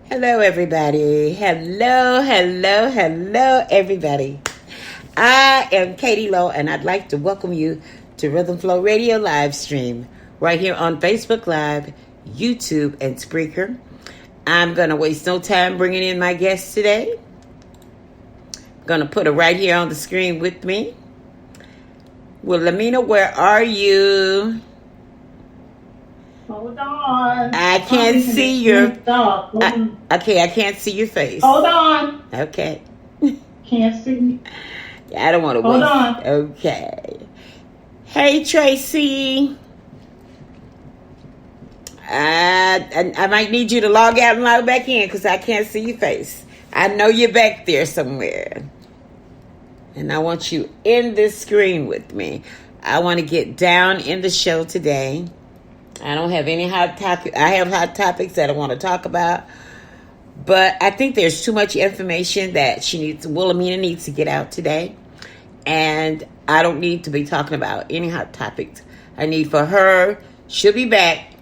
Hello, everybody. Hello, everybody. I am Katie Lowe, and I'd like to welcome you to Rhythm Flow Radio live stream right here on Facebook Live, YouTube, and Spreaker. I'm going to waste no time bringing in my guest today. I'm going to put her right here on the screen with me. Wilhelmina, where are you? Hold on. I can't see your... Okay, I can't see your face. Hold on. Okay. Can't see. I don't want to Hold wait. on. Okay. Hey, Tracy. I might need you to log out and log back in because I can't see your face. I know you're back there somewhere. And I want you in this screen with me. I want to get down in the show today. I don't have any hot topics. I have hot topics that I want to talk about. But I think there's too much information that Wilhelmina needs to get out today. And I don't need to be talking about any hot topics. I need for her, she'll be back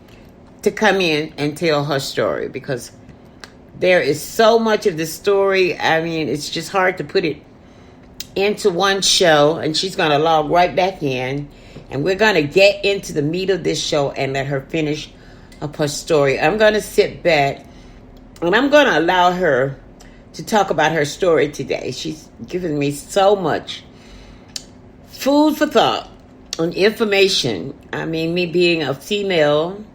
to come in and tell her story. Because there is so much of the story. I mean, it's just hard to put it into one show. And she's going to log right back in. And we're going to get into the meat of this show and let her finish up her story. I'm going to sit back and I'm going to allow her to talk about her story today. She's given me so much food for thought and information. I mean, me being a female,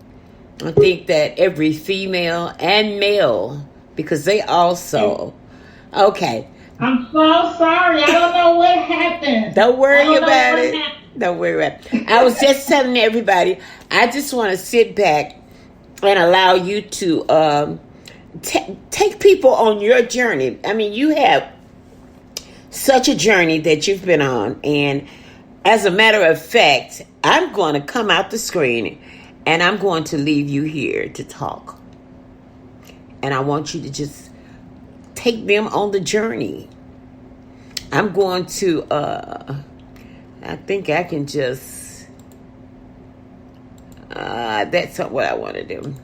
I think that every female and male, because they also... Okay. I'm so sorry. I don't know what happened. Don't worry about it. Don't worry about it. I was just telling everybody, I just want to sit back and allow you to take people on your journey. I mean, you have such a journey that you've been on. And as a matter of fact, I'm going to come out the screen and I'm going to leave you here to talk. And I want you to just take them on the journey. I'm going to... I think I can just, that's not what I want to do.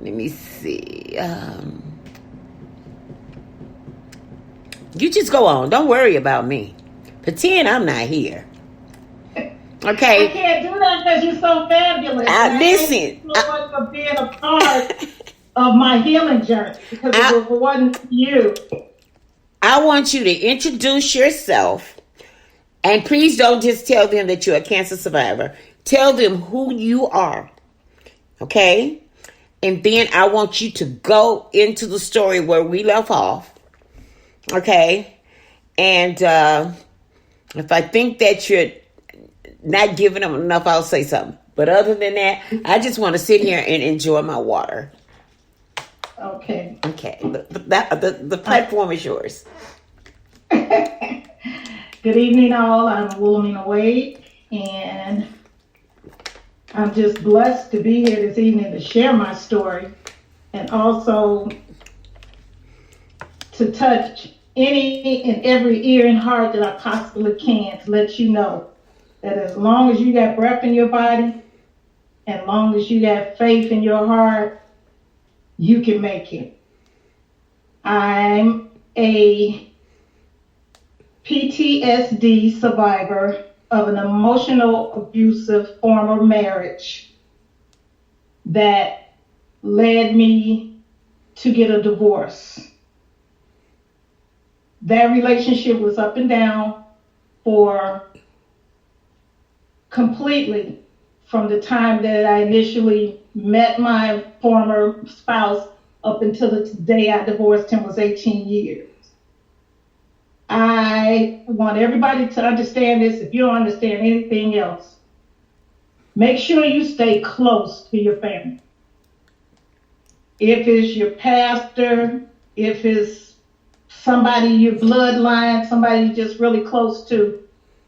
Let me see. You just go on. Don't worry about me. Pretend I'm not here. Okay? I can't do that because you're so fabulous. Listen. Thank you so much for being a part of my healing journey because it wasn't you. I want you to introduce yourself. And please don't just tell them that you're a cancer survivor. Tell them who you are. Okay? And then I want you to go into the story where we left off. Okay? And if I think that you're not giving them enough, I'll say something. But other than that, I just want to sit here and enjoy my water. Okay. Okay. The platform is yours. Good evening, all. I'm Wilhelmina Wade, and I'm just blessed to be here this evening to share my story and also to touch any and every ear and heart that I possibly can to let you know that as long as you got breath in your body, and long as you got faith in your heart, you can make it. I'm a PTSD survivor of an emotional abusive former marriage that led me to get a divorce. That relationship was up and down for completely from the time that I initially met my former spouse up until the day I divorced him was 18 years. I want everybody to understand this. If you don't understand anything else, make sure you stay close to your family. If it's your pastor, if it's somebody your bloodline, somebody you're just really close to,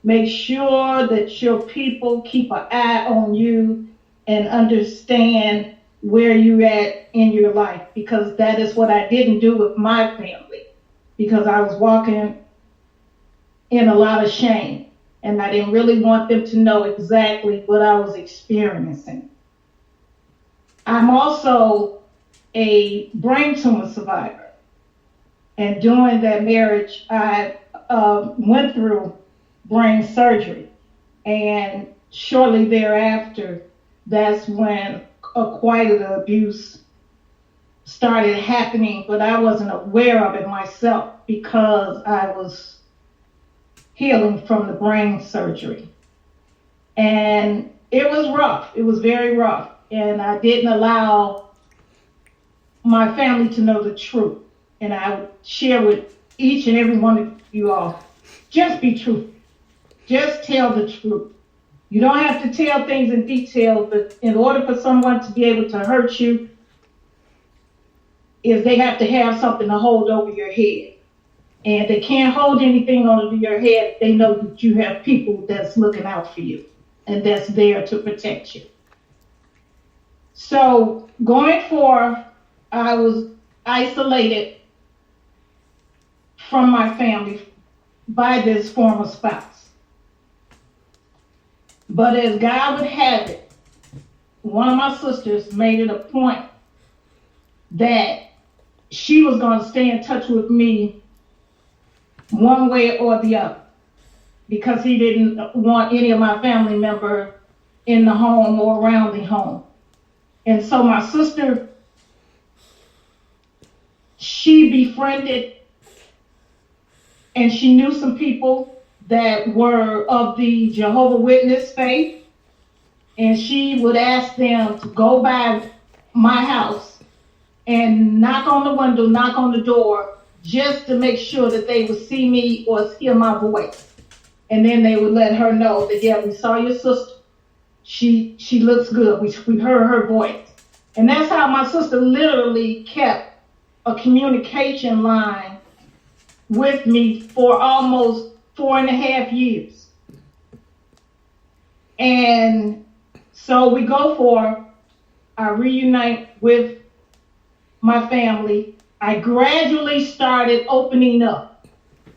make sure that your people keep an eye on you and understand where you're at in your life, because that is what I didn't do with my family, because I was walking in a lot of shame and I didn't really want them to know exactly what I was experiencing. I'm also a brain tumor survivor, and during that marriage I went through brain surgery, and shortly thereafter that's when quite the abuse started happening, but I wasn't aware of it myself because I was healing from the brain surgery. And it was rough. It was very rough. And I didn't allow my family to know the truth. And I would share with each and every one of you all, just be truthful. Just tell the truth. You don't have to tell things in detail, but in order for someone to be able to hurt you, is they have to have something to hold over your head. And they can't hold anything over your head if they know that you have people that's looking out for you and that's there to protect you. So going forth, I was isolated from my family by this former spouse. But as God would have it, one of my sisters made it a point that she was going to stay in touch with me one way or the other, because he didn't want any of my family member in the home or around the home. And so my sister, she befriended and she knew some people that were of the Jehovah's Witness faith, and she would ask them to go by my house and knock on the window, knock on the door, just to make sure that they would see me or hear my voice. And then they would let her know that, yeah, we saw your sister. She looks good. We heard her voice. And that's how my sister literally kept a communication line with me for almost 4.5 years. And so we go for, I reunite with my family. I gradually started opening up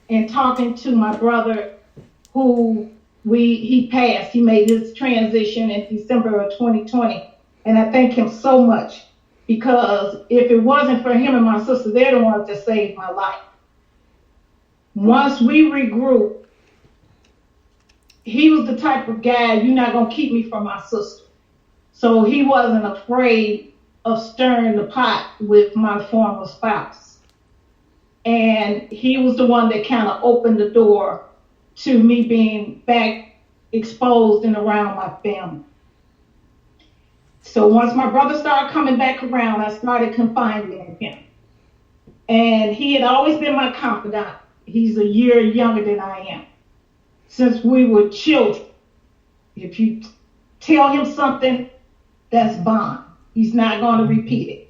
and talking to my brother, who he passed. He made his transition in December of 2020. And I thank him so much, because if it wasn't for him and my sister, they're the ones that saved my life. Once we regrouped, he was the type of guy, you're not going to keep me from my sister. So he wasn't afraid of stirring the pot with my former spouse. And he was the one that kind of opened the door to me being back exposed and around my family. So once my brother started coming back around, I started confiding in him. And he had always been my confidant. He's a year younger than I am. Since we were children, if you tell him something, that's bond. He's not going to repeat it.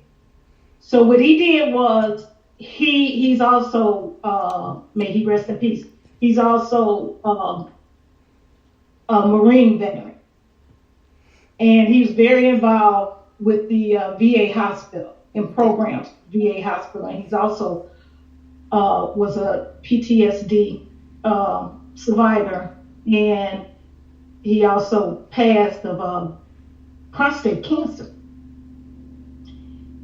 So what he did was, he's also, may he rest in peace, he's also a Marine veteran. And he was very involved with the VA hospital and programs, VA hospital. And he's also was a PTSD survivor. And he also passed of prostate cancer.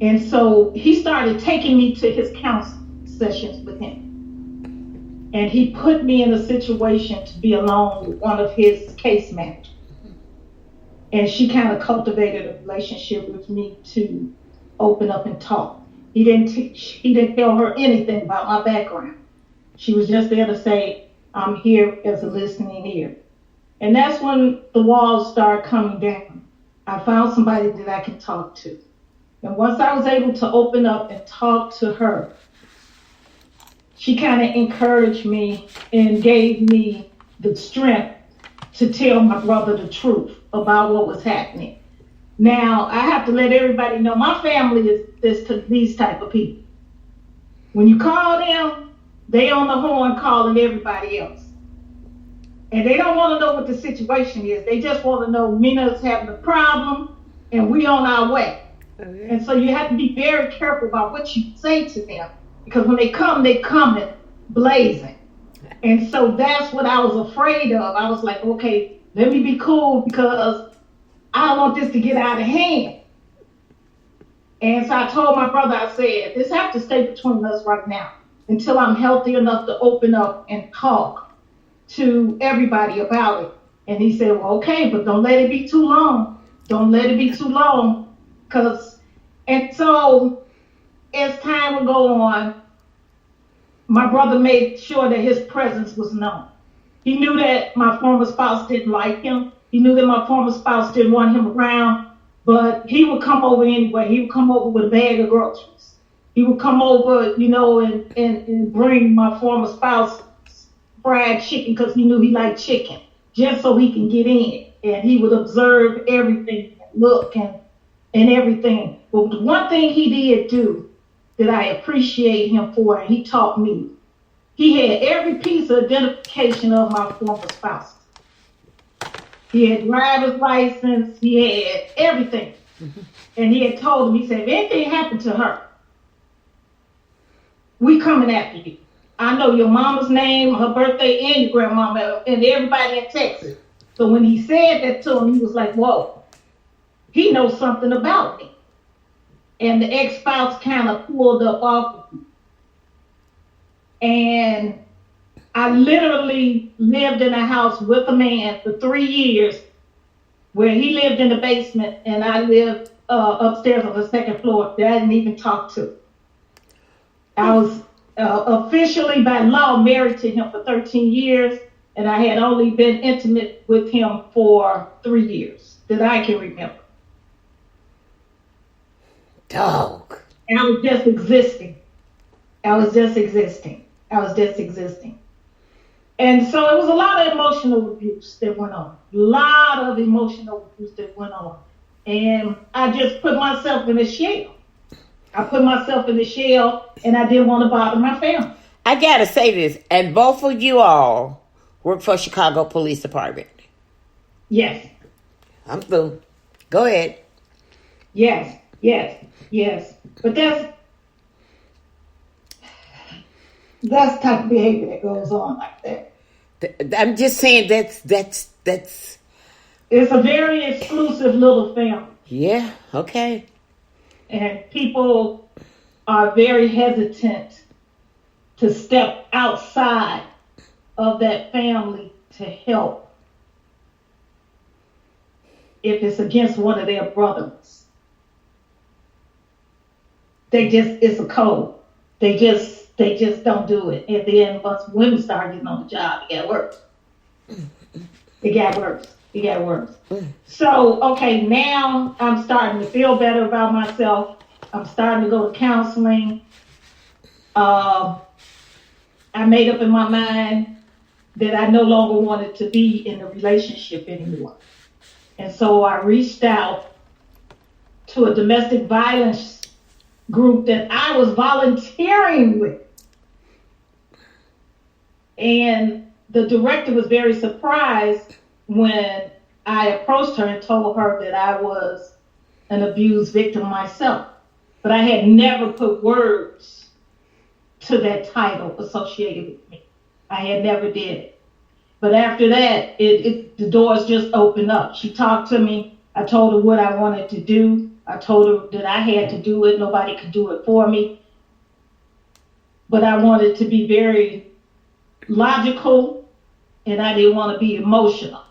And so he started taking me to his counseling sessions with him. And he put me in a situation to be alone with one of his case managers. And she kind of cultivated a relationship with me to open up and talk. He didn't tell her anything about my background. She was just there to say, I'm here as a listening ear. And that's when the walls started coming down. I found somebody that I could talk to. And once I was able to open up and talk to her, she kind of encouraged me and gave me the strength to tell my brother the truth about what was happening. Now, I have to let everybody know, my family is these type of people. When you call them, They on the horn calling everybody else. And they don't want to know what the situation is. They just want to know Mina's having a problem and we on our way. Okay. And so you have to be very careful about what you say to them. Because when they coming blazing. And so that's what I was afraid of. I was like, okay, let me be cool because I don't want this to get out of hand. And so I told my brother, I said, this has to stay between us right now until I'm healthy enough to open up and talk to everybody about it. And he said, well, okay, but don't let it be too long. Don't let it be too long. And so as time would go on, my brother made sure that his presence was known. He knew that my former spouse didn't like him. He knew that my former spouse didn't want him around, but he would come over anyway. He would come over with a bag of groceries. He would come over, and bring my former spouse fried chicken because he knew he liked chicken, just so he can get in. And he would observe everything, look and everything. But the one thing he did do that I appreciate him for, and he taught me, he had every piece of identification of my former spouse. He had driver's license, he had everything. Mm-hmm. And he had told him, he said, if anything happened to her, we coming after you. I know your mama's name, her birthday, and your grandmama, and everybody in Texas. So when he said that to him, he was like, whoa, he knows something about me. And the ex-spouse kind of pulled up off of me. And I literally lived in a house with a man for 3 years where he lived in the basement and I lived upstairs on the second floor that I didn't even talk to. I was officially by law married to him for 13 years, and I had only been intimate with him for 3 years that I can remember. Dog. And I was just existing. And so it was a lot of emotional abuse that went on. And I just put myself in a shell. And I didn't want to bother my family. I got to say this, and both of you all work for Chicago Police Department. Yes. I'm through. Go ahead. Yes. But that's the type of behavior that goes on like that. I'm just saying that's. It's a very exclusive little family. Yeah, okay. And people are very hesitant to step outside of that family to help if it's against one of their brothers. It's a code. They just don't do it. And then once women start getting on the job, it got worse. So, okay, now I'm starting to feel better about myself. I'm starting to go to counseling. I made up in my mind that I no longer wanted to be in a relationship anymore. And so I reached out to a domestic violence group that I was volunteering with. And the director was very surprised when I approached her and told her that I was an abused victim myself. But I had never put words to that title associated with me. I had never did it. But after that, the doors just opened up. She talked to me. I told her what I wanted to do. I told her that I had to do it. Nobody could do it for me. But I wanted to be very logical, and I didn't want to be emotional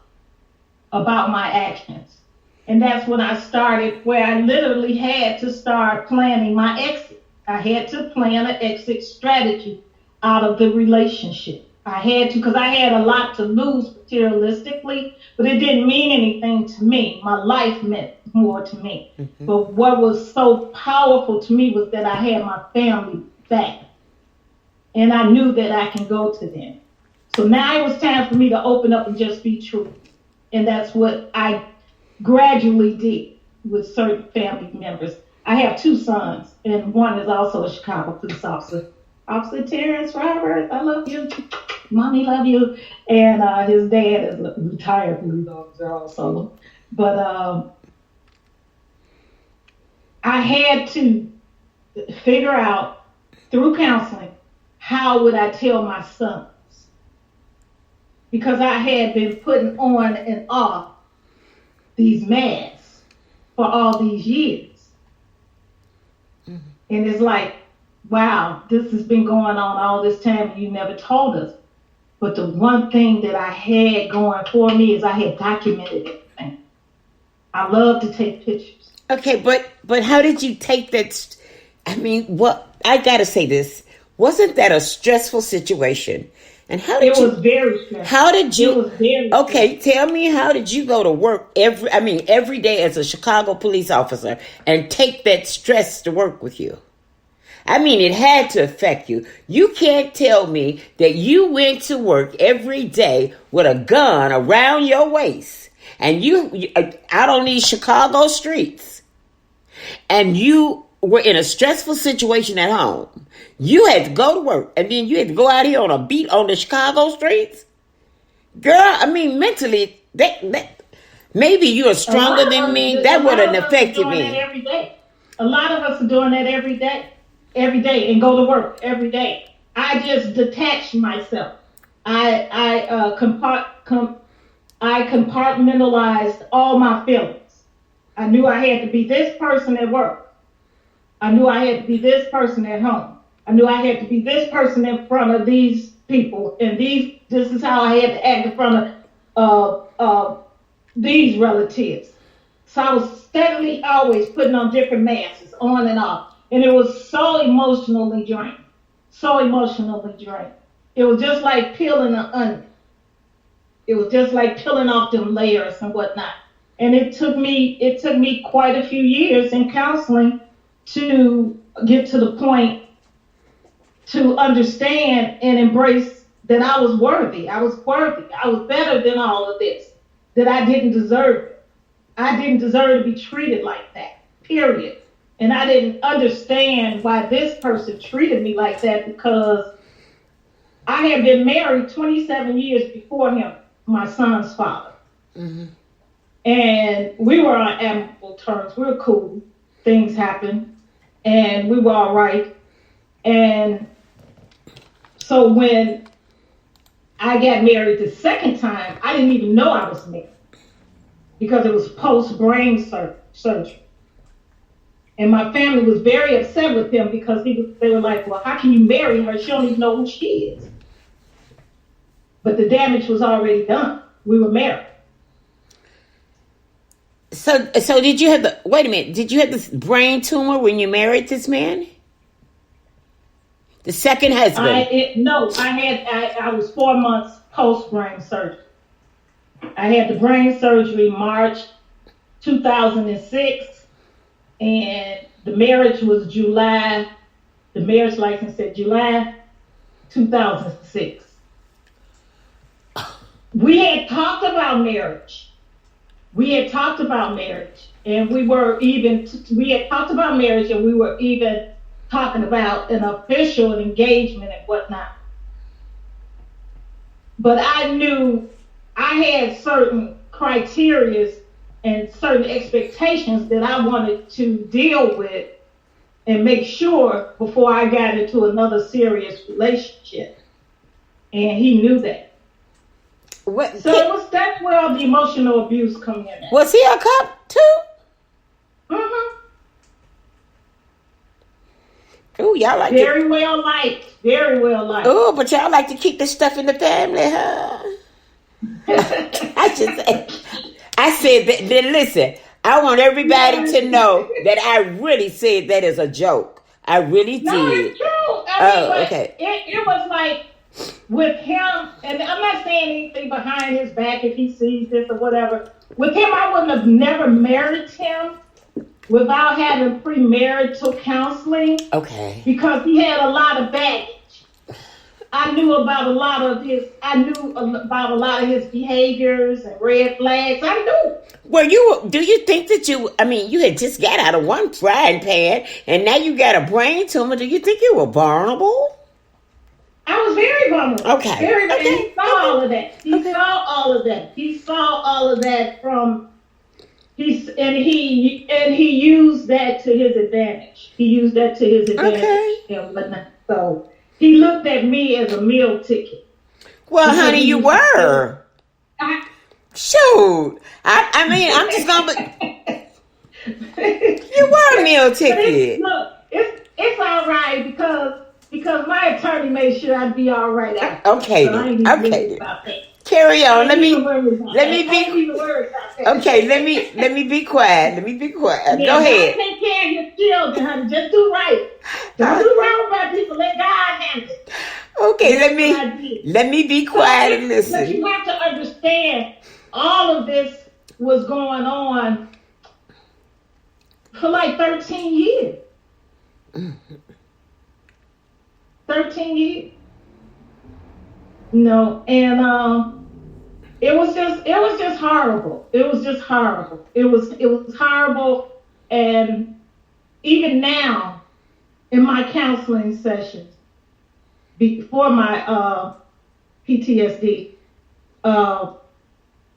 about my actions. And that's when I started, where I literally had to start planning my exit. I had to plan an exit strategy out of the relationship. I had to, because I had a lot to lose materialistically, but it didn't mean anything to me. My life meant more to me. Mm-hmm. But what was so powerful to me was that I had my family back. And I knew that I can go to them. So now it was time for me to open up and just be true. And that's what I gradually did with certain family members. I have 2 sons, and one is also a Chicago police officer. Officer Terrence Roberts, I love you. Mommy, love you. And his dad is a retired police officer also. But I had to figure out through counseling how would I tell my sons, because I had been putting on and off these masks for all these years. Mm-hmm. And it's like, wow, this has been going on all this time and you never told us. But the one thing that I had going for me is I had documented everything. I love to take pictures. Okay, but how did you take that? I mean, what I gotta say this, wasn't that a stressful situation? And how did it was very stressful. How did you? It was very okay, stressful. Tell me, how did you go to work every day as a Chicago police officer and take that stress to work with you? I mean, it had to affect you. You can't tell me that you went to work every day with a gun around your waist and you out on these Chicago streets and you were in a stressful situation at home. You had to go to work and then you had to go out here on a beat on the Chicago streets. Girl, I mean, mentally, that maybe you are stronger than me. That wouldn't affect me. Every day. A lot of us are doing that every day. Every day, and go to work every day. I just detached myself. I compartmentalized all my feelings. I knew I had to be this person at work. I knew I had to be this person at home. I knew I had to be this person in front of these people, and this is how I had to act in front of these relatives. So I was steadily always putting on different masks, on and off. And it was so emotionally draining. So emotionally draining. It was just like peeling an onion. It was just like peeling off them layers and whatnot. And it took me quite a few years in counseling to get to the point to understand and embrace that I was worthy. I was worthy. I was better than all of this. That I didn't deserve it. I didn't deserve to be treated like that. Period. And I didn't understand why this person treated me like that, because I had been married 27 years before him, my son's father. Mm-hmm. And we were on amicable terms. We were cool. Things happened. And we were all right. And so when I got married the second time, I didn't even know I was married, because it was post-brain surgery. And my family was very upset with him, because they were like, well, how can you marry her? She don't even know who she is. But the damage was already done. We were married. So did you have did you have this brain tumor when you married this man? The second husband? I was 4 months post-brain surgery. I had the brain surgery March 2006. And the marriage was July. The marriage license said July 2006. We had talked about marriage. And we had talked about marriage, and we were even talking about an official engagement and whatnot. But I knew I had certain criteria and certain expectations that I wanted to deal with and make sure before I got into another serious relationship. And he knew that. That's where all the emotional abuse come in at. Was he a cop too? Mm-hmm. Oh, y'all like Very well liked. Oh, but y'all like to keep this stuff in the family, huh? I said that. Then listen, I want everybody to know that I really said that as a joke. I really did. No, it's true. Okay. It was like with him, and I'm not saying anything behind his back if he sees this or whatever. With him, I wouldn't have never married him without having premarital counseling. Okay. Because he had a lot of baggage. I knew about a lot of his behaviors and red flags. I knew. Well, do you think that you had just got out of one frying pan and now you got a brain tumor. Do you think you were vulnerable? I was very vulnerable. Okay. Very, Okay. and he saw all of that. He saw all of that. He saw all of that from he used that to his advantage. He used that to his advantage and whatnot. So he looked at me as a meal ticket. Well, honey, you were. Shoot. I mean, I'm just gonna. You were a meal ticket. Look, it's all right because my attorney made sure I'd be all right. Okay. So I ain't even worried about that. Carry on. Let me be. Okay, let me be quiet. Let me be quiet. Yeah, go ahead. Take care of your children, honey. Just do right. Don't do wrong by people. Let God handle it. Okay, let me be quiet and listen. But you have to understand, all of this was going on for like 13 years. 13 years. No, and it was just horrible. It was just horrible. It was horrible, and even now in my counseling sessions before my PTSD,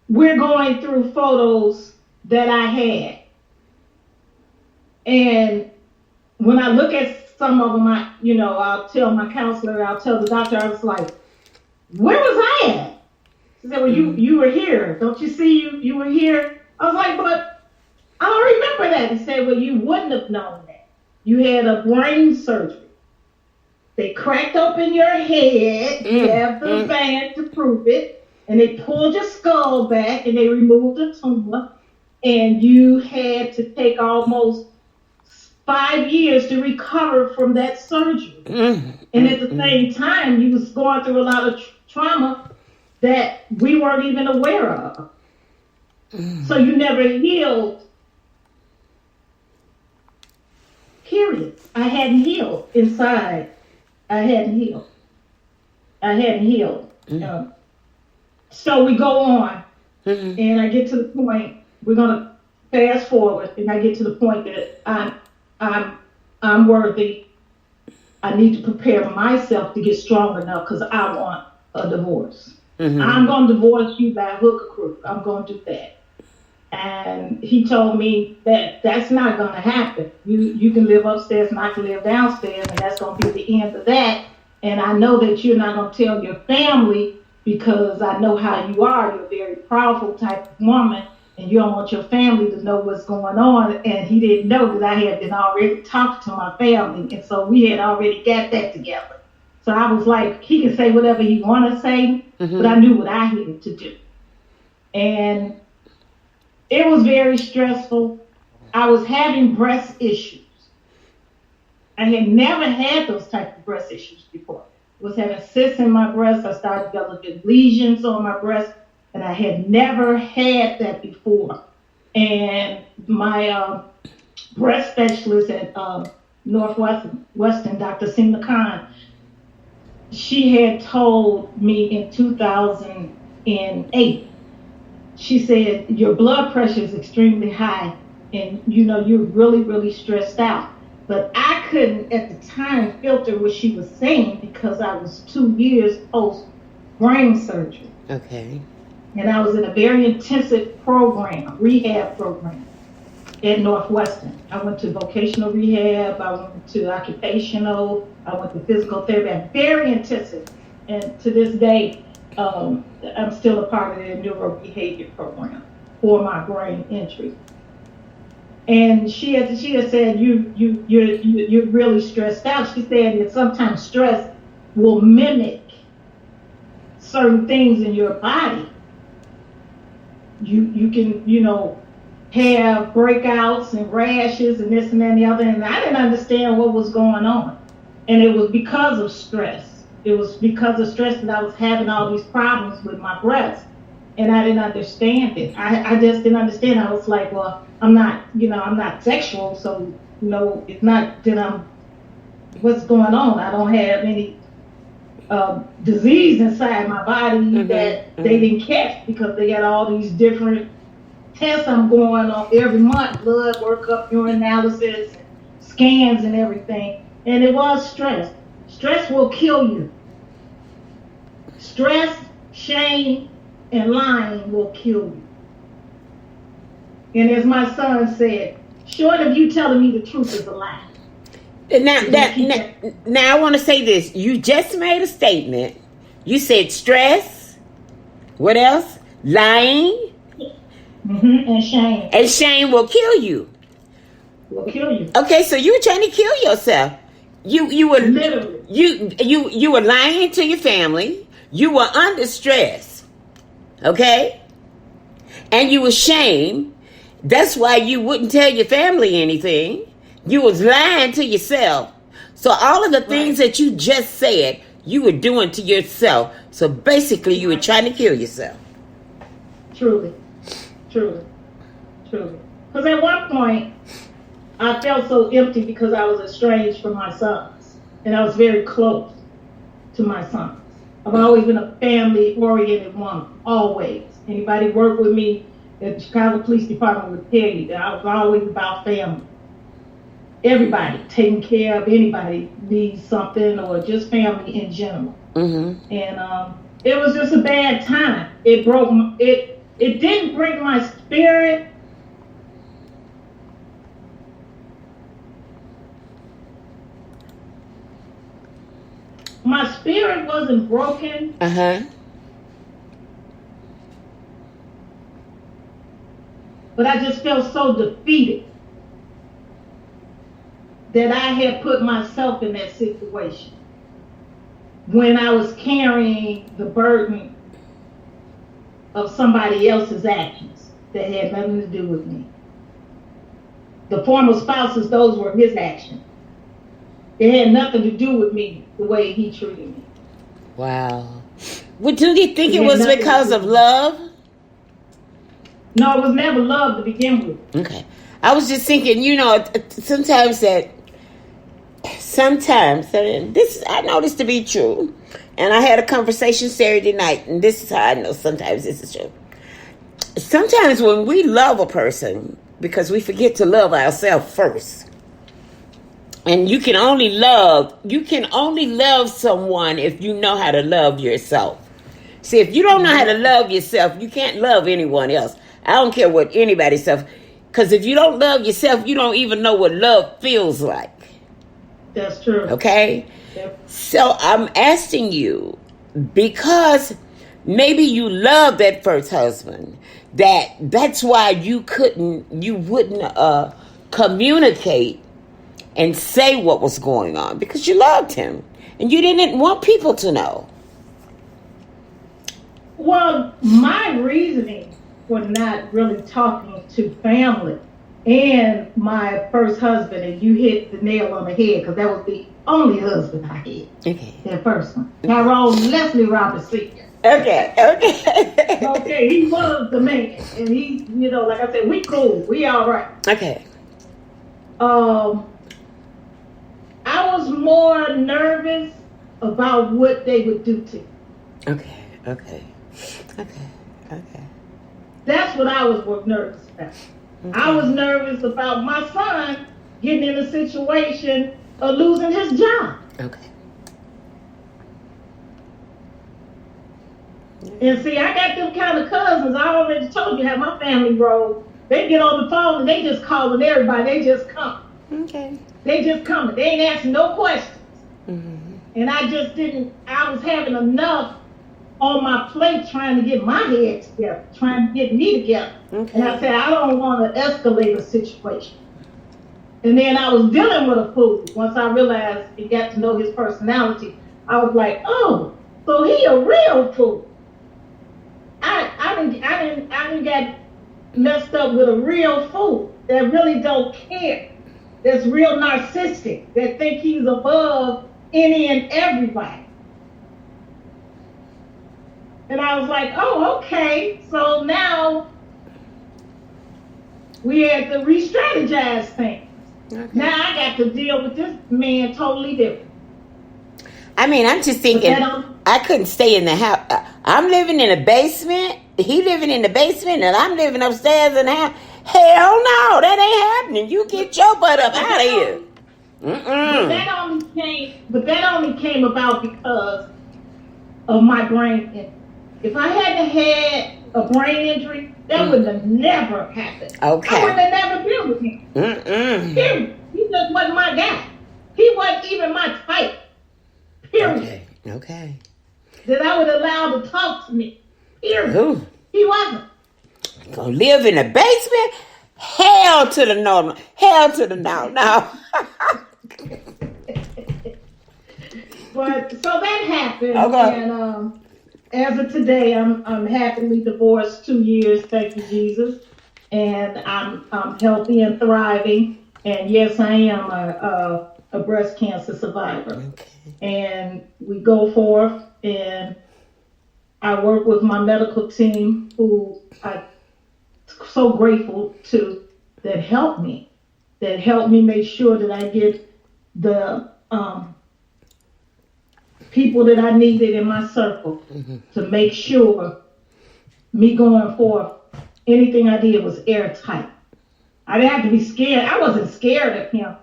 we're going through photos that I had, and when I look at some of them, I'll tell my counselor, I'll tell the doctor, I was like, where was I at? She said, well, you were here. Don't you see you were here? I was like, but I don't remember that. He said, well, you wouldn't have known that. You had a brain surgery. They cracked open your head. You have the band to prove it. And they pulled your skull back and they removed the tumor. And you had to take almost 5 years to recover from that surgery. And at the same time, you was going through a lot of trauma that we weren't even aware of. So you never healed. Period. I hadn't healed inside. I hadn't healed. So we go on, and I get to the point. We're gonna fast forward, and I get to the point that I'm worthy. I need to prepare myself to get strong enough because I want a divorce. I'm going to divorce you by hook or crook. I'm going to do that. And he told me that that's not going to happen. You can live upstairs and I can live downstairs, and that's going to be the end of that. And I know that you're not going to tell your family because I know how you are. You're a very powerful type of woman, and you don't want your family to know what's going on. And he didn't know that I had been already talking to my family, and so we had already got that together. So I was like, he can say whatever he want to say, but I knew what I needed to do. And it was very stressful. I was having breast issues. I had never had those type of breast issues before. I was having cysts in my breast. I started developing lesions on my breast, and I had never had that before. And my breast specialist at Northwestern, Dr. Seema Khan, she had told me in 2008, she said, your blood pressure is extremely high, and you're really, really stressed out. But I couldn't at the time filter what she was saying because I was 2 years post brain surgery. Okay. And I was in a very intensive rehab program at Northwestern. I went to vocational rehab, I went to occupational, I went to physical therapy, very intensive. And to this day, I'm still a part of the neurobehavior program for my brain injury. And she had said, you're really stressed out. She said that sometimes stress will mimic certain things in your body. You can, have breakouts and rashes and this and that and the other. And I didn't understand what was going on. And it was because of stress. It was because of stress that I was having all these problems with my breast. And I didn't understand it. I just didn't understand. I was like, well, I'm not sexual. So, it's not that what's going on? I don't have any disease inside my body that they didn't catch because they got all these different tests I'm going on every month, blood workup, urine analysis, scans and everything. And it was stress. Stress will kill you. Stress, shame, and lying will kill you. And as my son said, short of you telling me the truth is a lie. Now I want to say this. You just made a statement. You said stress. What else? Lying. And shame. And shame will kill you. Will kill you. Okay, so you were trying to kill yourself. You were literally. You were lying to your family. You were under stress. Okay? And you were shamed. That's why you wouldn't tell your family anything. You was lying to yourself. So all of the things that you just said, you were doing to yourself. So basically you were trying to kill yourself. Truly. Because at one point, I felt so empty because I was estranged from my sons. And I was very close to my sons. I've always been a family-oriented woman, always. Anybody work with me at the Chicago Police Department would tell you that I was always about family. Everybody, taking care of anybody needs something or just family in general. Mm-hmm. And it was just a bad time. It didn't break my spirit. My spirit wasn't broken. But I just felt so defeated that I had put myself in that situation when I was carrying the burden of somebody else's actions that had nothing to do with me. The former spouses, those were his actions. It had nothing to do with me, the way he treated me. Wow. Well, do you think it was because of love? No, it was never love to begin with. Okay. I was just thinking, sometimes, and this I know this to be true, and I had a conversation Saturday night, and this is how I know sometimes this is true. Sometimes when we love a person, because we forget to love ourselves first, and you can only love someone if you know how to love yourself. See, if you don't know how to love yourself, you can't love anyone else. I don't care what anybody says, because if you don't love yourself, you don't even know what love feels like. That's true. Okay? Yep. So I'm asking you, because maybe you love that first husband, that's why you wouldn't communicate and say what was going on, because you loved him and you didn't want people to know. Well, my reasoning for not really talking to family and my first husband, and you hit the nail on the head, because that was the only husband I had. Okay. That first one. Tyrone Leslie Robert Sr. Okay, he was the man. And he, like I said, we cool. We all right. Okay. I was more nervous about what they would do to me. Okay. That's what I was more nervous about. Okay. I was nervous about my son getting in a situation of losing his job. Okay. And see, I got them kind of cousins. I already told you how my family rolled. They get on the phone and they just calling everybody. They just come. Okay. They just coming. They ain't asking no questions. Mm-hmm. And I was having enough on my plate trying to get my head together, trying to get me together. Okay. And I said, I don't want to escalate a situation. And then I was dealing with a fool. Once I realized and got to know his personality, I was like, oh, so he a real fool. I didn't get messed up with a real fool that really don't care. That's real narcissistic, that think he's above any and everybody. And I was like, oh, okay. So now we had to re-strategize things. Okay. Now I got to deal with this man totally different. I mean, I'm just thinking, I couldn't stay in the house. I'm living in a basement. He living in the basement, and I'm living upstairs in the house. Hell no, that ain't happening. You get your butt up out of here. But that only came about because of my brain injury. If I hadn't had a brain injury, that would have never happened. Okay. I would have never been with him. Period. He just wasn't my guy. He wasn't even my type. Period. Okay. That I would allow to talk to me. Period. Ooh. He wasn't. Gonna live in the basement? Hell to the no. Hell to the no. No. But so that happened. Okay. And as of today, I'm happily divorced 2 years. Thank you, Jesus. And I'm healthy and thriving. And yes, I am a breast cancer survivor. Okay. And we go forth, and I work with my medical team, who I'm so grateful to, that helped me make sure that I get the people that I needed in my circle to make sure me going forth, anything I did was airtight. I didn't have to be scared. I wasn't scared of him.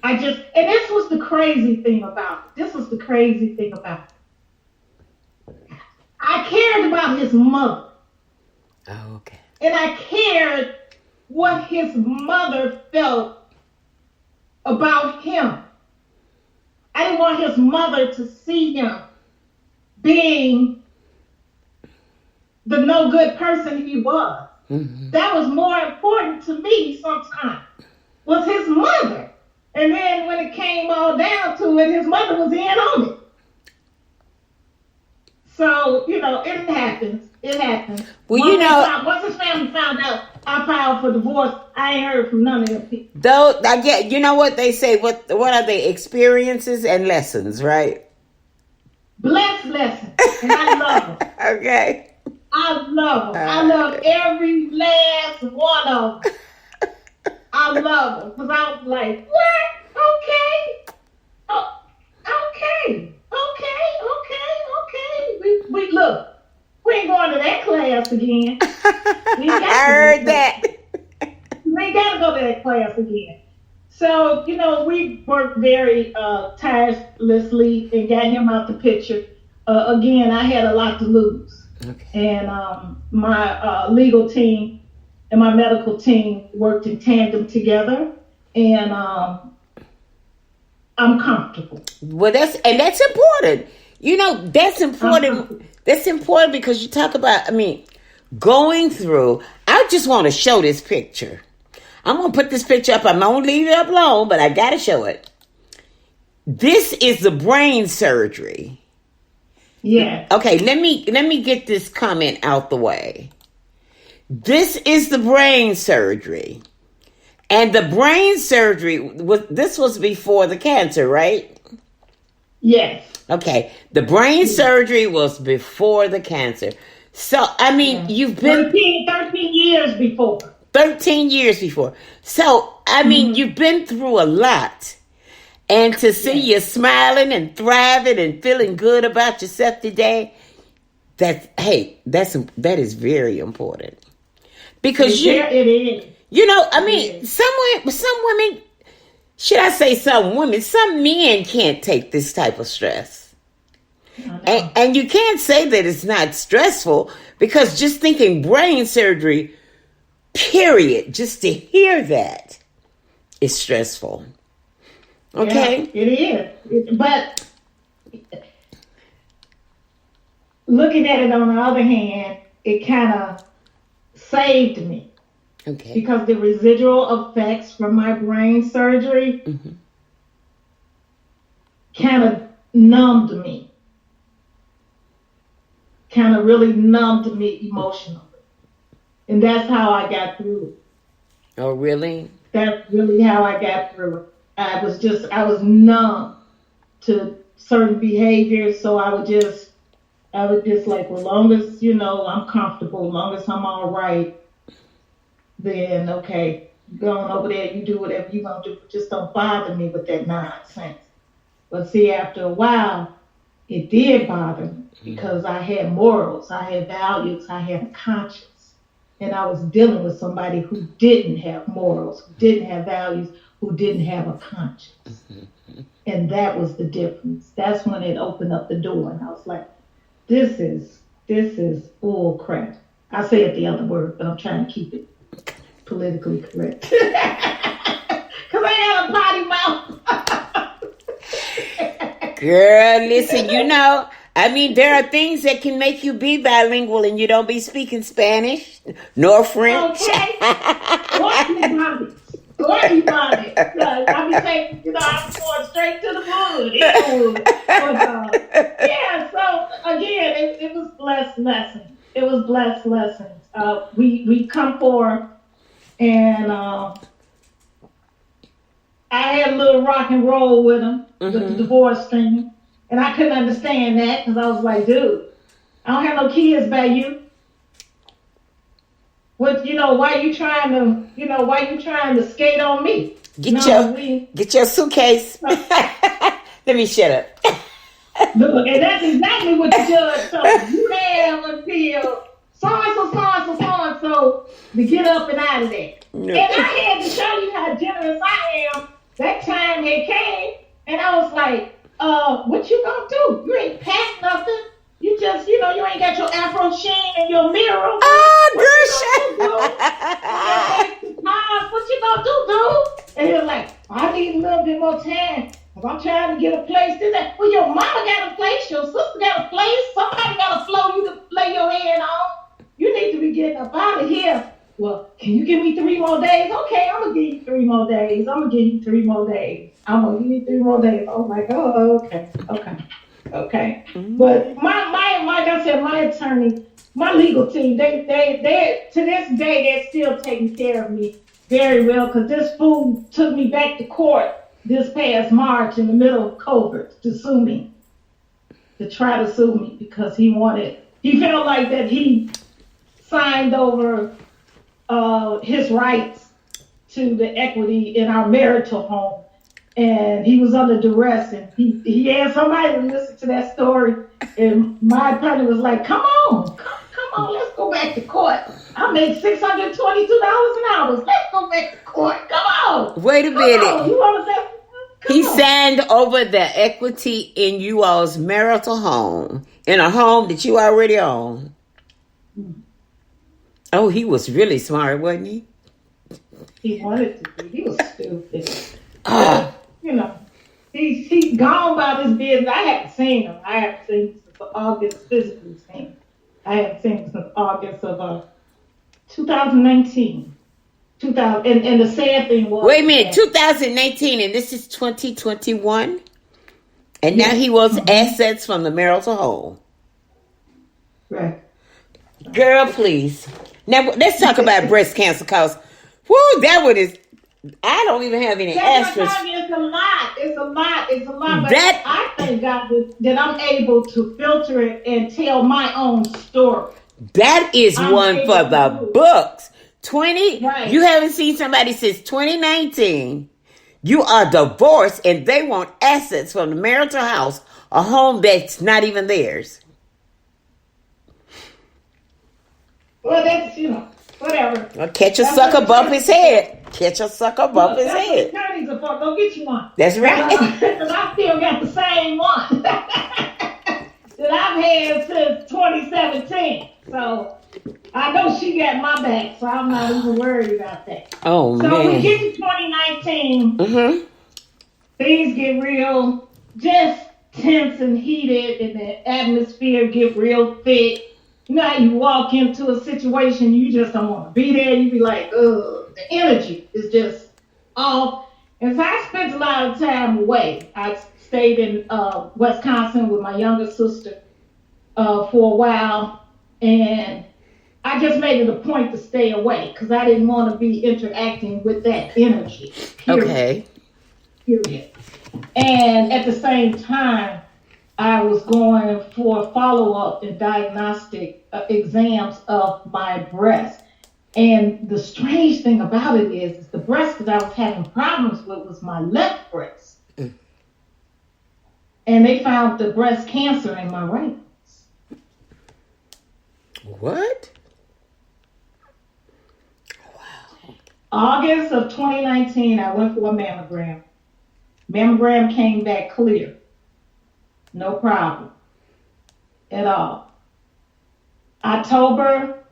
And this was the crazy thing about it. I cared about his mother. Oh, okay. And I cared what his mother felt about him. I didn't want his mother to see him being the no good person he was. That was more important to me sometimes, was his mother. And then when it came all down to it, his mother was in on it. So, it happens. It happens. Well, once his family found out I filed for divorce, I ain't heard from none of them people. Though, I get, you know what they say? What are they? Experiences and lessons, right? Blessed lessons. And I love them. Okay. I love them. I love every last one of them. I love them. Because I was like, what? Okay. Oh, okay. We look. We ain't going to that class again. I heard that. We ain't got to go to that class again. So, we worked very tirelessly and got him out the picture. Again, I had a lot to lose. Okay. And my legal team and my medical team worked in tandem together. And I'm comfortable. Well, that's important. That's important. That's important because you talk about, going through. I just want to show this picture. I'm going to put this picture up. I'm going to leave it up long, but I got to show it. This is the brain surgery. Yeah. Okay, let me get this comment out the way. This is the brain surgery. And the brain surgery, this was before the cancer, right? Yes. Okay, the brain surgery was before the cancer. So, you've been... 13 years before. 13 years before. So, you've been through a lot. And to see you smiling and thriving and feeling good about yourself today, that is very important. Because it is. Some women, should I say some women, some men can't take this type of stress. And you can't say that it's not stressful, because just thinking brain surgery, period, just to hear that is stressful. Okay? Yeah, it is. But looking at it on the other hand, it kind of saved me. Okay. Because the residual effects from my brain surgery kind of numbed me. Kind of really numbed me emotionally. And that's how I got through it. Oh, really? That's really how I got through it. I was numb to certain behaviors, so I would just like, well, long as, I'm comfortable, long as I'm all right, then okay, go on over there, you do whatever you're going to do, just don't bother me with that nonsense. But see, after a while, it did bother me, because I had morals, I had values, I had a conscience. And I was dealing with somebody who didn't have morals, who didn't have values, who didn't have a conscience. And that was the difference. That's when it opened up the door. And I was like, this is bull crap. I say it the other word, but I'm trying to keep it politically correct. Because I got a potty mouth. Girl, listen, there are things that can make you be bilingual and you don't be speaking Spanish nor French. Okay. What you got it? I be saying, I'm going straight to the wood. Yeah, so again, it was blessed lessons. It was blessed lessons. We come forth, and I had a little rock and roll with him, with the divorce thing. And I couldn't understand that because I was like, dude, I don't have no kids by you. What, why you trying to skate on me? Get your suitcase. Let me shut up. Look, and that's exactly what the judge told me. You have until so to get up and out of there. No. And I had to show you how generous I am. That time had came, and I was like, what you gonna do? You ain't packed nothing. You just, you ain't got your Afro sheen and your mirror. Oh, girl, what you gonna do, dude? And he was like, I need a little bit more time. Because I'm trying to get a place. Well, your mama got a place. Your sister got a place. Somebody got a floor you can lay your head on. You need to be getting up out of here. Well, can you give me 3 more days? Okay, I'm going to give you 3 more days. I'm going to give you 3 more days. I'm going to give you 3 more days. I was like, oh, okay. But like I said, my attorney, my legal team, they to this day, they're still taking care of me very well because this fool took me back to court this past March in the middle of COVID to try to sue me because he felt like that he signed over his rights to the equity in our marital home. And he was under duress, and he had somebody to listen to that story. And my attorney was like, come on, let's go back to court. I make $622 an hour. Let's go back to court. Come on. Wait a minute. You want to say? He signed over the equity in you all's marital home, in a home that you already own. Oh, he was really smart, wasn't he? He wanted to be. He was stupid. He's gone about his business. I haven't seen him. I haven't seen him since August, physically seen him. I haven't seen him since August of 2019. And the sad thing was... Wait a minute, 2019, and this is 2021? And now he wants assets from the marital home. Right. Girl, please. Now, let's talk about breast cancer, because, that one is... I don't even have any asterisks. It's a lot. But I thank God that I'm able to filter it and tell my own story. That is one for the books. Right. You haven't seen somebody since 2019. You are divorced and they want assets from the marital house, a home that's not even theirs. Well, that's, whatever. Well, catch a sucker, bump his head. Catch a sucker, bump his head. Attorneys are for. Go get you one. That's right. Because I still got the same one that I've had since 2017. So I know she got my back, so I'm not even worried about that. Oh, man. So we get to 2019. Things get real, just tense and heated, and the atmosphere get real thick. You know how you walk into a situation, you just don't want to be there. You be like, ugh, the energy is just off. And so I spent a lot of time away. I stayed in Wisconsin with my younger sister for a while. And I just made it a point to stay away because I didn't want to be interacting with that energy. Period. Okay. Period. And at the same time, I was going for follow-up and diagnostic exams of my breast. And the strange thing about it is the breast that I was having problems with was my left breast. And they found the breast cancer in my right breast. What? Wow. August of 2019, I went for a mammogram. Mammogram came back clear. No problem. at all. October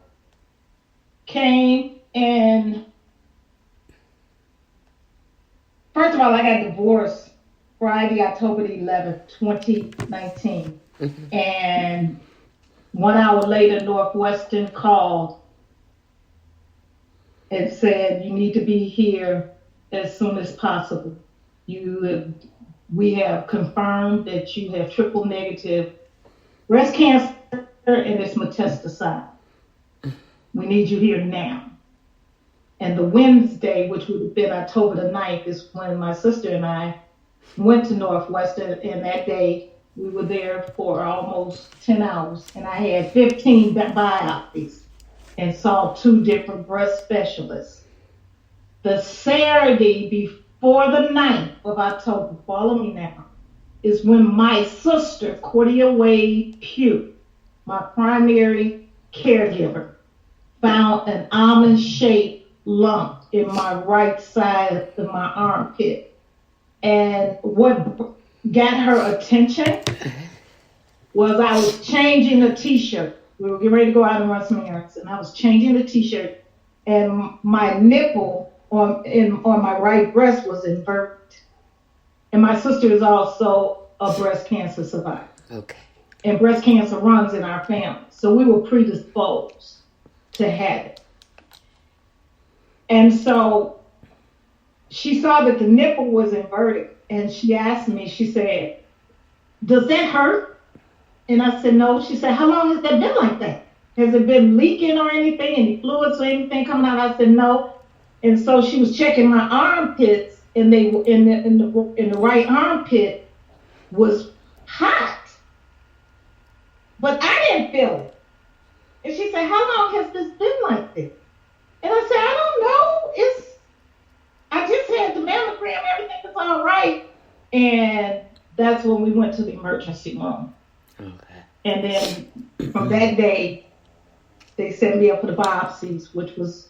came, and first of all, I got divorced Friday, October the 11th, 2019. Mm-hmm. And 1 hour later, Northwestern called and said, you need to be here as soon as possible. We have confirmed that you have triple negative breast cancer and it's metastasized. We need you here now. And the Wednesday, which would have been October the 9th, is when my sister and I went to Northwestern, and that day we were there for almost 10 hours, and I had 15 biopsies and saw 2 different breast specialists. The Saturday before the 9th of October, follow me now, is when my sister, Wilhelmina Wade, my primary caregiver, found an almond-shaped lump in my right side of my armpit. And what got her attention was I was changing a t-shirt. We were getting ready to go out and run some errands, and I was changing the t-shirt, and my nipple on my right breast was inverted. And my sister is also a breast cancer survivor. Okay. And breast cancer runs in our family, so we were predisposed to have it. And so she saw that the nipple was inverted, and she asked me, she said, does that hurt? And I said, no. She said, how long has that been like that? Has it been leaking or anything, any fluids or anything coming out? I said, no. And so she was checking my armpits, and they were in the right armpit was hot. But I didn't feel it. And she said, how long has this been like this? And I said, I don't know. I just had the mammogram, everything was all right. And that's when we went to the emergency room. Okay. And then from that day, they sent me up for the biopsies, which was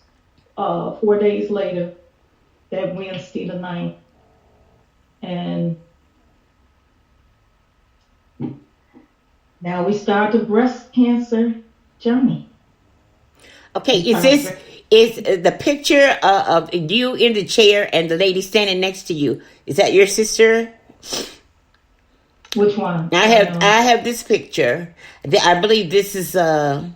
4 days later, that Wednesday the 9th. And now we start the breast cancer journey. Okay, is the picture of you in the chair and the lady standing next to you, is that your sister? Which one? I have this picture. I believe this is right.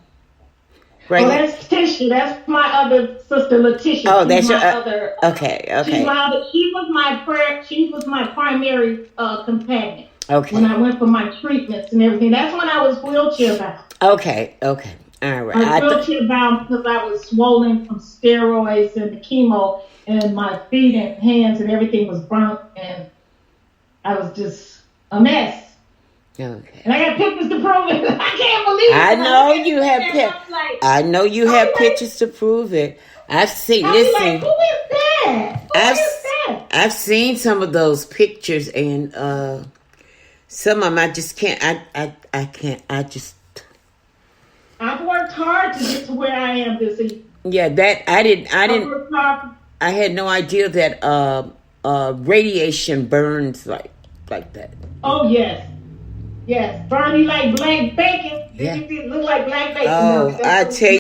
Oh, that's Tisha. That's my other sister, Letitia. Oh, that's your other. Okay. She was my primary companion. Okay. When I went for my treatments and everything, that's when I was wheelchair bound. Okay. All right. I was wheelchair bound because I was swollen from steroids and the chemo, and my feet and hands and everything was burnt, and I was just a mess. Okay. And I got pictures to prove it. I can't believe it. I know you have pictures to prove it. I've seen. Listen, who is that? I've seen some of those pictures, and some of them I just can't. I can't. I've worked hard to get to where I am this evening. Yeah, that I didn't. I had no idea that radiation burns like that. Oh yes. Burn you like black bacon. Yeah. It look like black bacon. Oh, I tell you.